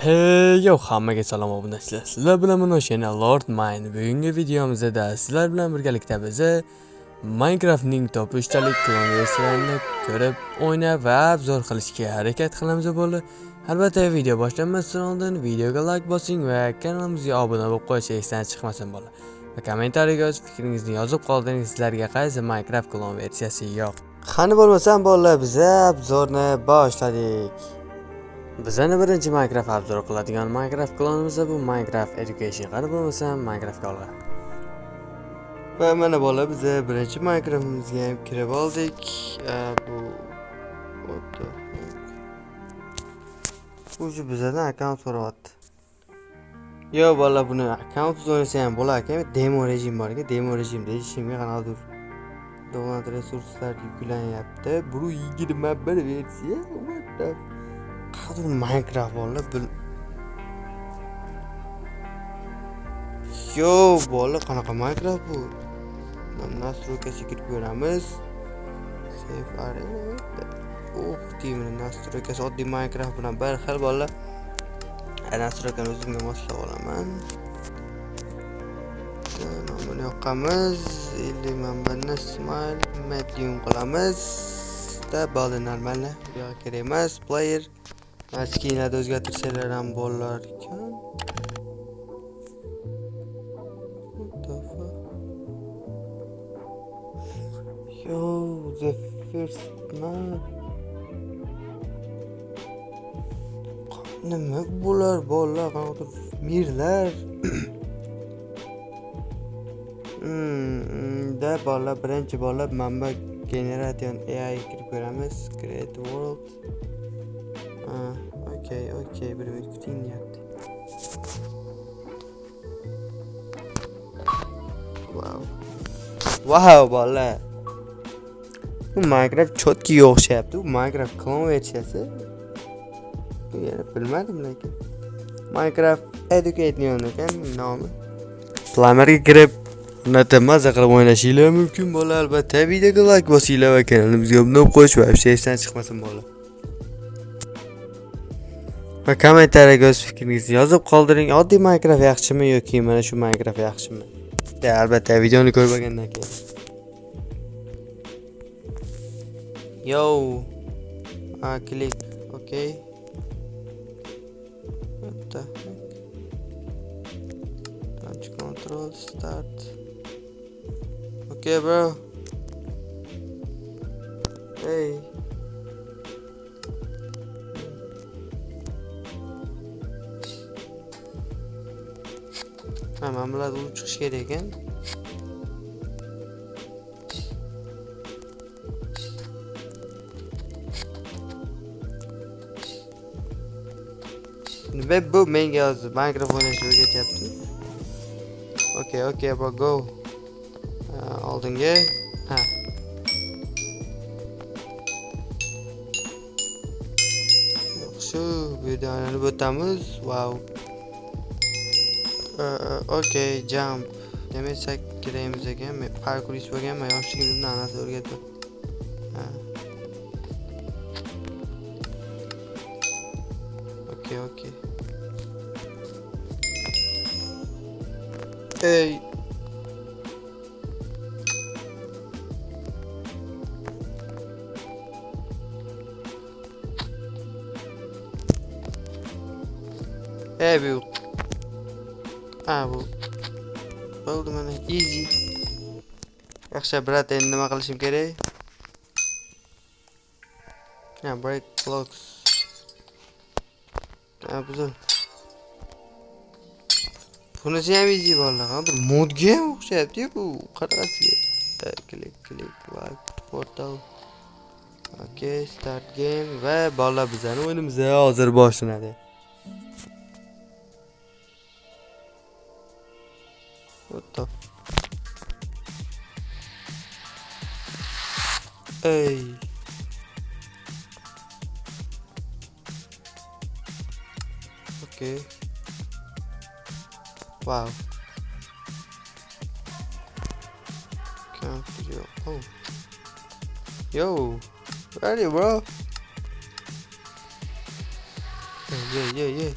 Hey yo, hammaga salom obunachlar. Sizlar bilan men o'shana Lord Mine. Bugungi videomizda sizlar bilan birgalikda biz Minecraftning top 3 talik klon versiyalarini ko'rib, o'ynab va obzor qilishga harakat qilamiz bo'ldi. Albatta video boshlanmasdan oldin videoga like bosing va kanalimizga obuna bo'lib qo'yishingiz esdan chiqmasin bo'ldi. Va kommentariyaga o'z fikringizni yozib qoldiring, sizlarga qaysi Minecraft klon versiyasi yoq. Qani bo'lmasam bolalar, biz obzorni boshladik. Bizani birinchi Minecraft obzor qiladigan Minecraft klonimiz bu Minecraft Education. Qani bo'lmasa Minecraftga olgan. Va mana bolalar, biz birinchi Minecraftimizga ham kirib oldik. Bu bizdan account so'rayapti. Yo bolalar, buni account o'ynasa ham bo'lar ekan. Demo rejim bor ekan. Demo rejimda ishimga qanaqadir davlat resurslar yuklanyapti. Bu 21 versiya. What the Qadir Minecraft bola Yo bola, qanaqa Minecraft bu? Настройкasiga kirib ko'ramiz. Save area. Deyman, настройкasi oddiy Minecraft bilan bir xil bola. Настройкani o'zimga moslab olaman. Nomini yoqamiz. Manbani smile medium qilamiz. Bola normal, bu yo'q kerak emas. Player skinlarni o'zgartirsalar ham bo'lar ekan. Yo, the first man. Nima bo'lar bolalar, qanaqa mirlar. Da bola birinchi bola manba generation AI kirib ko'ramiz. Create world. Okay, bir minut kuting deyapti. Wow bola. Bu Minecraft chotkiga o'xshayapti. Bu Minecraft klon versiyasi. Bu yana bilmadim lekin. Minecraft Education ekan nomi. Planerga kirib Nata maza qilib o'ynashinglar mumkin bo'lar. Albatta videoga like bosinglar va kanalimizga obuna bo'lib qo'yish va esdan chiqmasin bo'lar. Va kommentariyaga o'z fikringizni yozib qoldiring. Oddiy Minecraft yaxshimi yoki mana shu Minecraft yaxshimi? Albatta videoni ko'rmagandan keyin. Yo. Click. Okay. Touch control start. Okay, bro. Hey. Mana bular urib chiqish kerak ekan. Ve bu menga hozir Minecraft o'ynashni o'rgatyapti. Okay, bro, go. Oldinga. Shu videoni o'tamiz. Wow. Okay, jump. Demak, kiramiz ekan. Men parkurist bo'lganman, yoshligimdan anasi o'rgatdi. Okay. Hey. Bu. Bu. Bo'ldi mana easy. Yaxshi, brat, endi nima qilishim kerak? Break blocks. Buzil. Bunisi ham easy bolalar. Hozir modga ham o'xshayapti-ku bu qanaqasiga. Click portal. Okay, start game va bolalar bizning o'yinimiz hozir boshlanadi. What the Hey. Okay. Wow. Can't video. Oh. Yo. Where are you, bro? Yeah.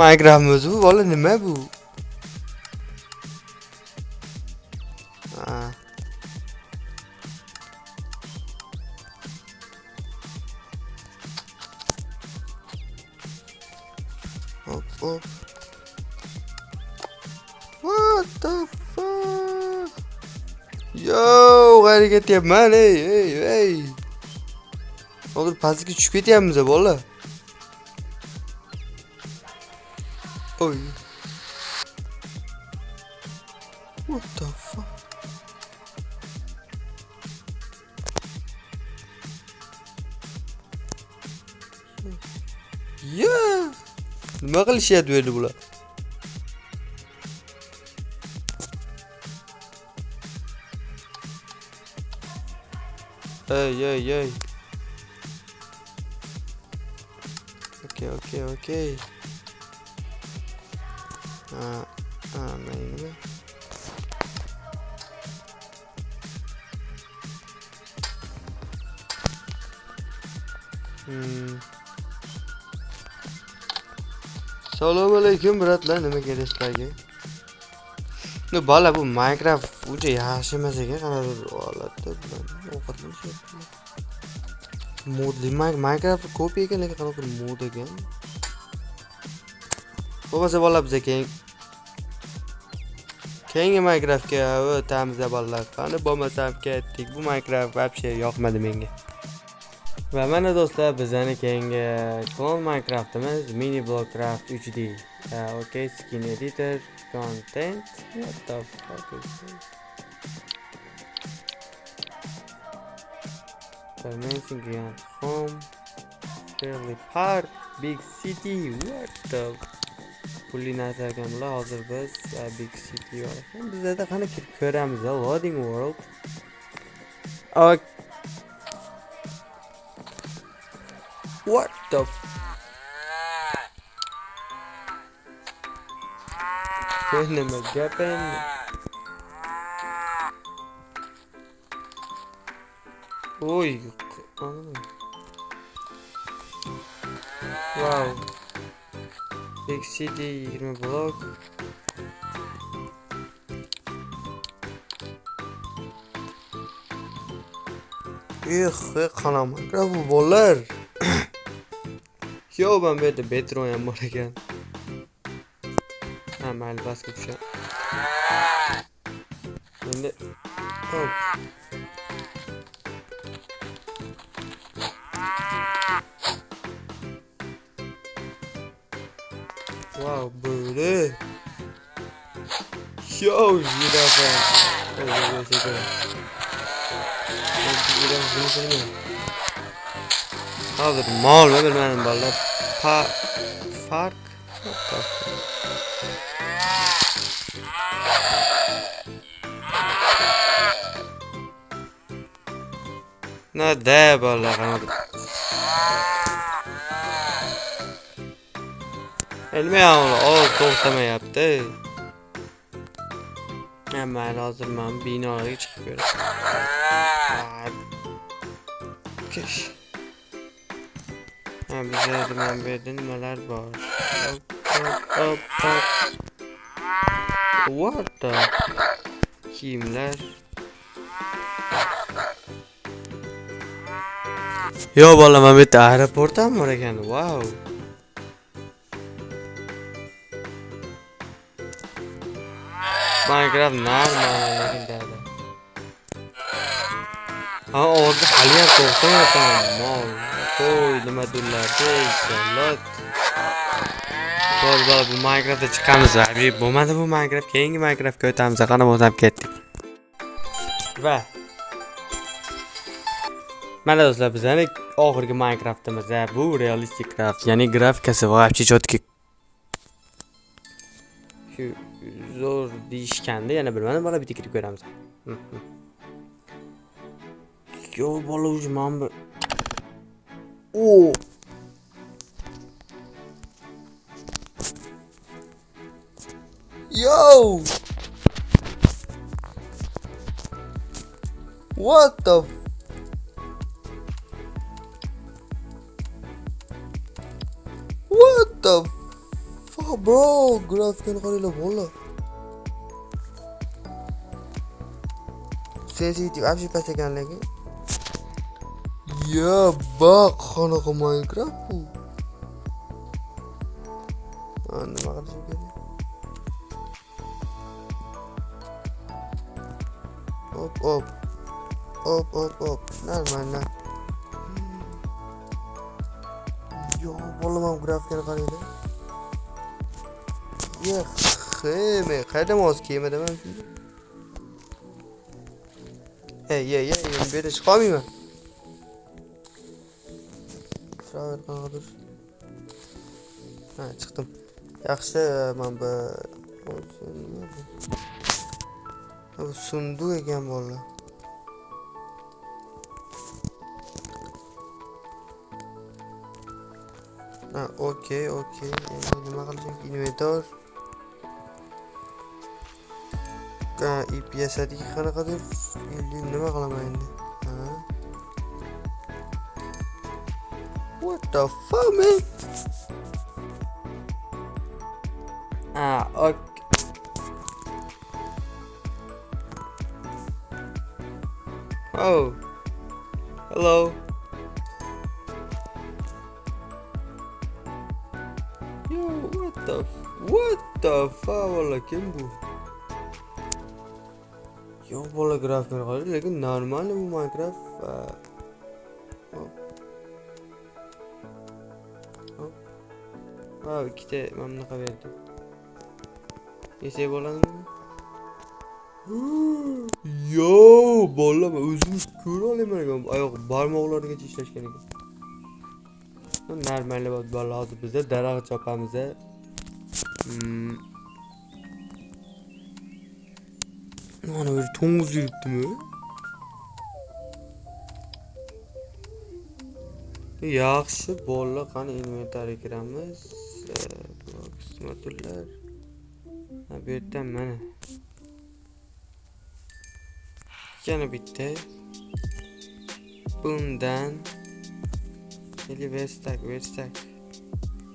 Minecraft'imiz bu, bola nima bu? Hop hop. What the fuck? Yo, qayerga ketyapman? Ey. Hozir pastga tushib ketyapmiz bola. Oy. What the fuck? Yeah. Nima qilishyapti endi bular? Ey. Okay. Maybe. Assalomu alaykum bratlar, nima keraklarga? No bola bu Minecraft uncha yaxshi emas ekan, qanaqa holatda bilan ovqatlanishyapti. Modli Minecraft ko'p ekan, lekin qanaqa mod ekan. Bo'lmasa bola bizga keyingi Minecraftga o'tamiz bolalar. Qani bo'lmasam ketdik. Bu Minecraft вообще yoqmadi menga. Va mana do'stlar, bizning keyingi klon Minecraftimiz Mini Blockcraft 3D. Okay, skin editor, content. What the fuck is this? Dimension Grand Home, Fairly Park, Big City. What the? Pulli narsa ekanlar. Hozir biz Big City yo'q. Bizda qani ko'ramiz, Loading World. Okay. What the? Nima gapin? Oy. Wow. Big City 20 blok. Qanaqa Minecraft bu bolalar? Yo, ben böyle Bedron ham bor ekan. Mayli bas ko'pcha. Endi hop. Wow, böyle. Yo, jirafa. Hozir mol bilmadim bolalar. Fark. Nada bolalar qanaqa. Elmayam oz to'xtamayapti. Mayli, hozir men binoga chiqib ko'raman. Kesh. Bizda men bu yerda nimalar bor? Hop. What the? Kiyimlar. Yo bola, men bu yerda aeroport ham bor ekan. Wow. Minecraft normal dedi. Orada haliyam to'xtamayapman. Mol. Qo'y, nima durlarda inshaalloh. Bo'ldi, bu Minecraftda chiqamiz. Bo'lmadi bu Minecraft, keyingi Minecraftga o'tamiz. Qani bo'lsam ketdik. Va mana do'stlar, bizning oxirgi Minecraftimiz bu realistik craft, ya'ni grafikasi вообще четкий. Shu zo'r deyishganda yana bilmadim, bola bitta kirib ko'ramiz. Yo bola, men bu Yo! What the? What the fuck? bro, grafikani qaranglar bola. Sensitiv вообще past ekanligi. Ya bak qanaqa Minecraft bu. Nima qilishim kerak? Hop hop. Hop hop hop. Nормально. Yo, bolamam grafikani qaranglar. Ya, xeme, qayerda mouse kiyimda men shunday. Ey, men bu yerda chiqolmayman. Travel qanaqa Ha, chiqdim. Yaxshi, men bu sunduq ekan bola. Ha, okey. Endi nima qilishim? Inventor. IP yasadiki qanaqadir nima qilaman endi? Ha. What the fuck, man? Okay. Oh. Hello. Yo, what the fuck valla kim bu? Yo bola grafikani qarang, lekin normal bu Minecraft. Hop. Ha, ikkita mamlaqa berdi. Yese bo'ladimi? Yo, bola o'zim ko'ra olmayman. Oyoq barmoqlarigacha ishlashgan ekan. Normal bola hozir bizda daraxt chopamiz. Mana bir to'ng'iz yuribdimi? Yaxshi, bola qani inventarga kiramiz. Qismatlar. Ha, bu yerdan mana. Yana bitta. Bundan verstak.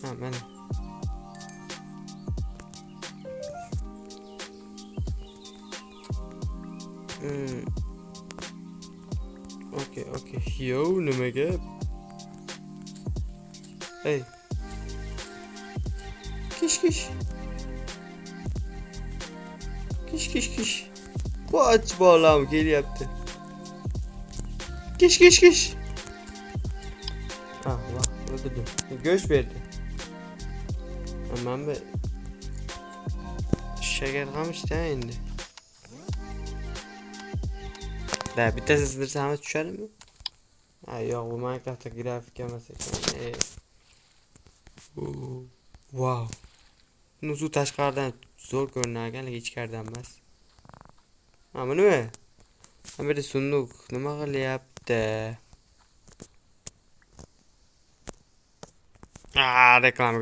Ha, mana. Okay. Yo, nimaga? Hey. Kish. Qoch bolam kelyapti. Kish. Ha, vah, o'ldirdim. Go'sht berdi. Mana bu shakar qamishda endi. Da, bittasini sindirsamiz tushadimi? Ha, yo'q, bu Minecraftda grafika emas ekan. Wow. Nusu tashqaridan zo'r ko'rinar, lekin ichkaridan emas. Ha, bu nima? Ha, bu yerda sunduq nima qilyapti? Reklama